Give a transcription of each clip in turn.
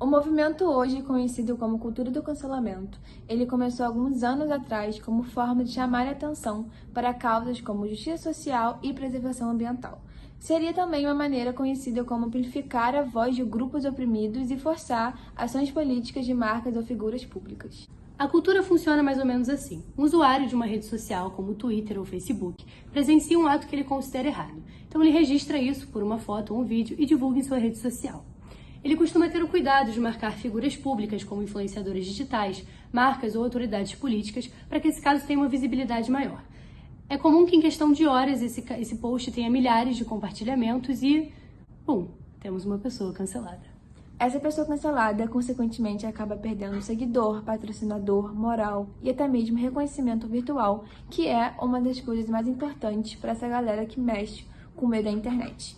O movimento hoje conhecido como cultura do cancelamento, ele começou alguns anos atrás como forma de chamar a atenção para causas como justiça social e preservação ambiental. Seria também uma maneira conhecida como amplificar a voz de grupos oprimidos e forçar ações políticas de marcas ou figuras públicas. A cultura funciona mais ou menos assim. Um usuário de uma rede social, como o Twitter ou Facebook, presencia um ato que ele considera errado. Então ele registra isso por uma foto ou um vídeo e divulga em sua rede social. Ele costuma ter o cuidado de marcar figuras públicas como influenciadores digitais, marcas ou autoridades políticas para que esse caso tenha uma visibilidade maior. É comum que em questão de horas esse post tenha milhares de compartilhamentos e, temos uma pessoa cancelada. Essa pessoa cancelada, consequentemente, acaba perdendo seguidor, patrocinador, moral e até mesmo reconhecimento virtual, que é uma das coisas mais importantes para essa galera que mexe com o meio da internet.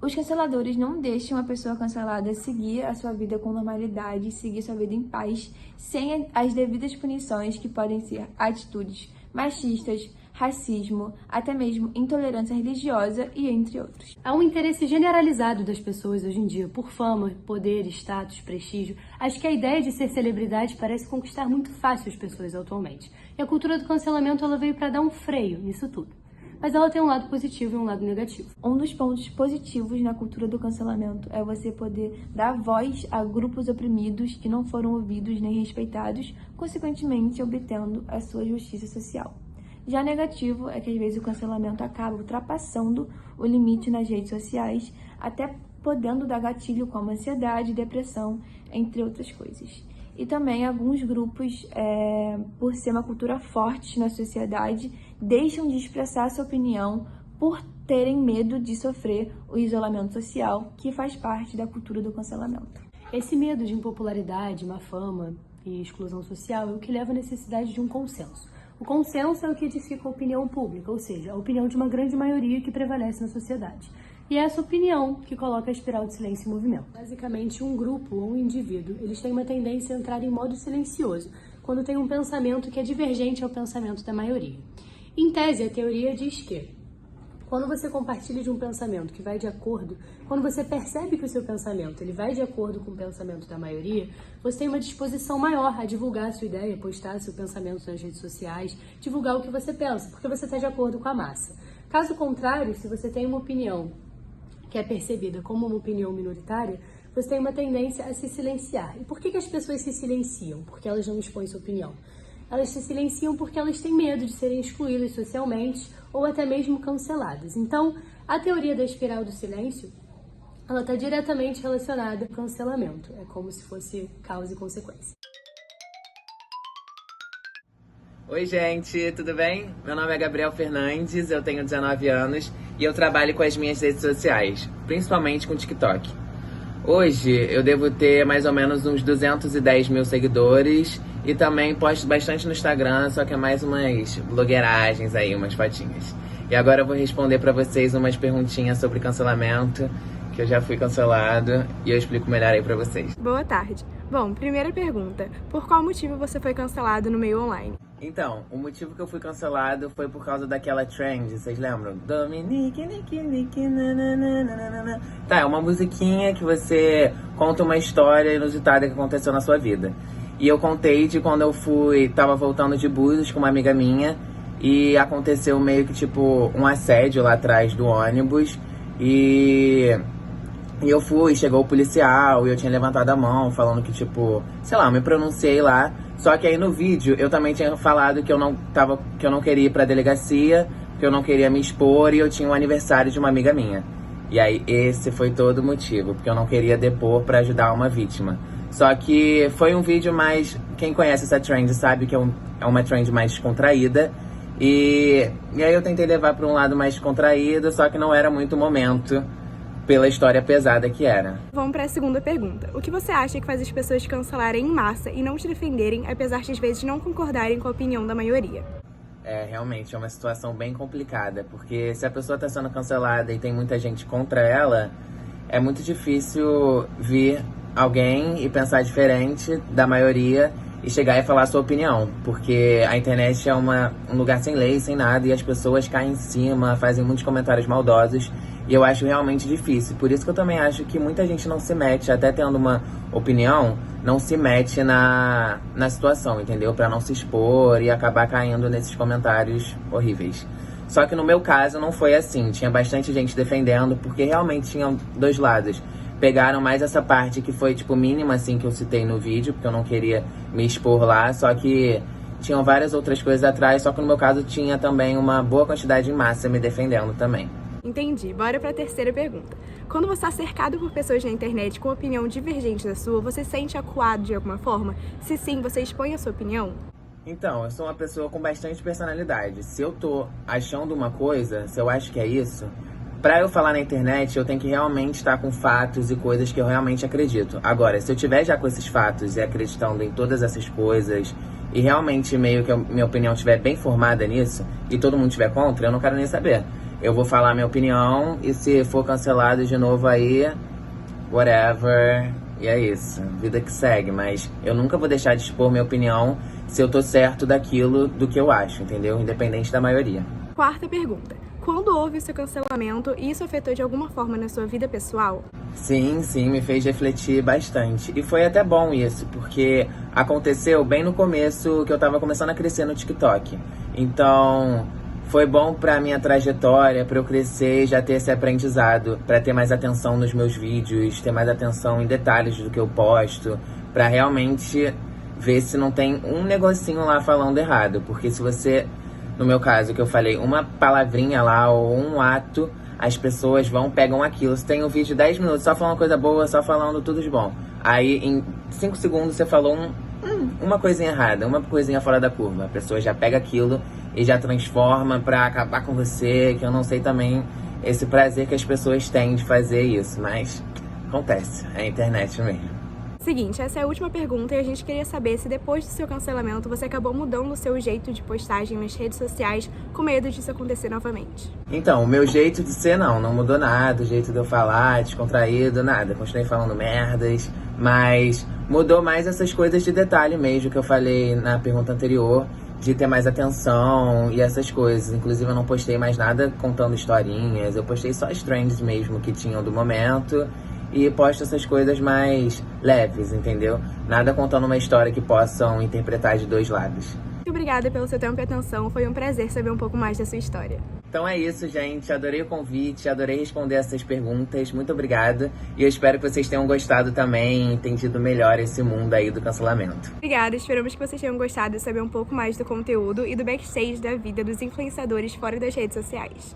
Os canceladores não deixam a pessoa cancelada seguir a sua vida com normalidade, seguir sua vida em paz, sem as devidas punições que podem ser atitudes machistas, racismo, até mesmo intolerância religiosa e entre outros. Há um interesse generalizado das pessoas hoje em dia por fama, poder, status, prestígio. Acho que a ideia de ser celebridade parece conquistar muito fácil as pessoas atualmente. E a cultura do cancelamento ela veio para dar um freio nisso tudo. Mas ela tem um lado positivo e um lado negativo. Um dos pontos positivos na cultura do cancelamento é você poder dar voz a grupos oprimidos que não foram ouvidos nem respeitados, consequentemente obtendo a sua justiça social. Já negativo é que às vezes o cancelamento acaba ultrapassando o limite nas redes sociais, até podendo dar gatilho como ansiedade, depressão, entre outras coisas. E também alguns grupos, por ser uma cultura forte na sociedade, deixam de expressar sua opinião por terem medo de sofrer o isolamento social, que faz parte da cultura do cancelamento. Esse medo de impopularidade, má fama e exclusão social é o que leva à necessidade de um consenso. O consenso é o que edifica a opinião pública, ou seja, a opinião de uma grande maioria que prevalece na sociedade. E é essa opinião que coloca a espiral de silêncio em movimento. Basicamente, um grupo ou um indivíduo, eles têm uma tendência a entrar em modo silencioso, quando tem um pensamento que é divergente ao pensamento da maioria. Em tese, a teoria diz que, quando você compartilha de um pensamento que vai de acordo, quando você percebe que o seu pensamento ele vai de acordo com o pensamento da maioria, você tem uma disposição maior a divulgar a sua ideia, postar seu pensamento nas redes sociais, divulgar o que você pensa, porque você está de acordo com a massa. Caso contrário, se você tem uma opinião que é percebida como uma opinião minoritária, você tem uma tendência a se silenciar. E por que as pessoas se silenciam? Porque elas não expõem sua opinião. Elas se silenciam porque elas têm medo de serem excluídas socialmente ou até mesmo canceladas. Então, a teoria da espiral do silêncio, ela está diretamente relacionada ao cancelamento. É como se fosse causa e consequência. Oi, gente, tudo bem? Meu nome é Gabriel Fernandes, eu tenho 19 anos e eu trabalho com as minhas redes sociais, principalmente com o TikTok. Hoje eu devo ter mais ou menos uns 210 mil seguidores e também posto bastante no Instagram, só que é mais umas blogueiragens aí, umas fotinhas. E agora eu vou responder pra vocês umas perguntinhas sobre cancelamento, que eu já fui cancelado e eu explico melhor aí pra vocês. Boa tarde. Bom, primeira pergunta. Por qual motivo você foi cancelado no meio online? Então, o motivo que eu fui cancelado foi por causa daquela trend, vocês lembram? Dominique, nananana. Tá, é uma musiquinha que você conta uma história inusitada que aconteceu na sua vida. E eu contei de quando eu tava voltando de Búzios com uma amiga minha e aconteceu meio que tipo um assédio lá atrás do ônibus e eu chegou o policial e eu tinha levantado a mão falando que tipo, sei lá, eu me pronunciei lá. Só que aí no vídeo eu também tinha falado que eu não queria ir pra delegacia, que eu não queria me expor e eu tinha um aniversário de uma amiga minha. E aí esse foi todo o motivo, porque eu não queria depor pra ajudar uma vítima. Só que foi um vídeo mais... Quem conhece essa trend sabe que é uma trend mais descontraída. E aí eu tentei levar pra um lado mais descontraído, só que não era muito o momento pela história pesada que era. Vamos para a segunda pergunta. O que você acha que faz as pessoas te cancelarem em massa e não te defenderem, apesar de às vezes não concordarem com a opinião da maioria? Realmente é uma situação bem complicada, porque se a pessoa tá sendo cancelada e tem muita gente contra ela, é muito difícil vir alguém e pensar diferente da maioria e chegar e falar a sua opinião, porque a internet é um lugar sem lei, sem nada, e as pessoas caem em cima, fazem muitos comentários maldosos, E eu acho realmente difícil. Por isso que eu também acho que muita gente não se mete, até tendo uma opinião, não se mete na situação, entendeu? Pra não se expor e acabar caindo nesses comentários horríveis. Só que no meu caso não foi assim. Tinha bastante gente defendendo, porque realmente tinham dois lados. Pegaram mais essa parte que foi, tipo, mínima, assim, que eu citei no vídeo, porque eu não queria me expor lá, só que tinham várias outras coisas atrás, só que no meu caso tinha também uma boa quantidade em massa me defendendo também. Entendi. Bora para a terceira pergunta. Quando você está cercado por pessoas na internet com opinião divergente da sua, você se sente acuado de alguma forma? Se sim, você expõe a sua opinião? Então, eu sou uma pessoa com bastante personalidade. Se eu tô achando uma coisa, se eu acho que é isso, pra eu falar na internet, eu tenho que realmente estar com fatos e coisas que eu realmente acredito. Agora, se eu tiver já com esses fatos e acreditando em todas essas coisas, e realmente meio que a minha opinião estiver bem formada nisso, e todo mundo estiver contra, eu não quero nem saber. Eu vou falar minha opinião, e se for cancelado de novo aí, whatever, e é isso. Vida que segue, mas eu nunca vou deixar de expor minha opinião se eu tô certo daquilo do que eu acho, entendeu? Independente da maioria. Quarta pergunta. Quando houve o seu cancelamento, isso afetou de alguma forma na sua vida pessoal? Sim, me fez refletir bastante. E foi até bom isso, porque aconteceu bem no começo que eu tava começando a crescer no TikTok. Então, foi bom pra minha trajetória, pra eu crescer e já ter esse aprendizado, pra ter mais atenção nos meus vídeos, ter mais atenção em detalhes do que eu posto, pra realmente ver se não tem um negocinho lá falando errado. Porque se você, no meu caso, que eu falei, uma palavrinha lá ou um ato, as pessoas pegam aquilo. Você tem um vídeo de 10 minutos só falando coisa boa, só falando tudo de bom. Aí, em 5 segundos, você falou uma coisinha errada, uma coisinha fora da curva. A pessoa já pega aquilo e já transforma pra acabar com você, que eu não sei também esse prazer que as pessoas têm de fazer isso. Mas acontece, é a internet mesmo. Seguinte, essa é a última pergunta e a gente queria saber se depois do seu cancelamento você acabou mudando o seu jeito de postagem nas redes sociais com medo disso acontecer novamente. Então, o meu jeito de ser não mudou nada, o jeito de eu falar, descontraído, nada. Continuei falando merdas, mas mudou mais essas coisas de detalhe mesmo que eu falei na pergunta anterior, de ter mais atenção e essas coisas. Inclusive eu não postei mais nada contando historinhas, eu postei só as trends mesmo que tinham do momento. E posto essas coisas mais leves, entendeu? Nada contando uma história que possam interpretar de dois lados. Muito obrigada pelo seu tempo e atenção, foi um prazer saber um pouco mais da sua história. Então é isso, gente. Adorei o convite, adorei responder essas perguntas. Muito obrigada. E eu espero que vocês tenham gostado também, entendido melhor esse mundo aí do cancelamento. Obrigada, esperamos que vocês tenham gostado de saber um pouco mais do conteúdo e do backstage da vida dos influenciadores fora das redes sociais.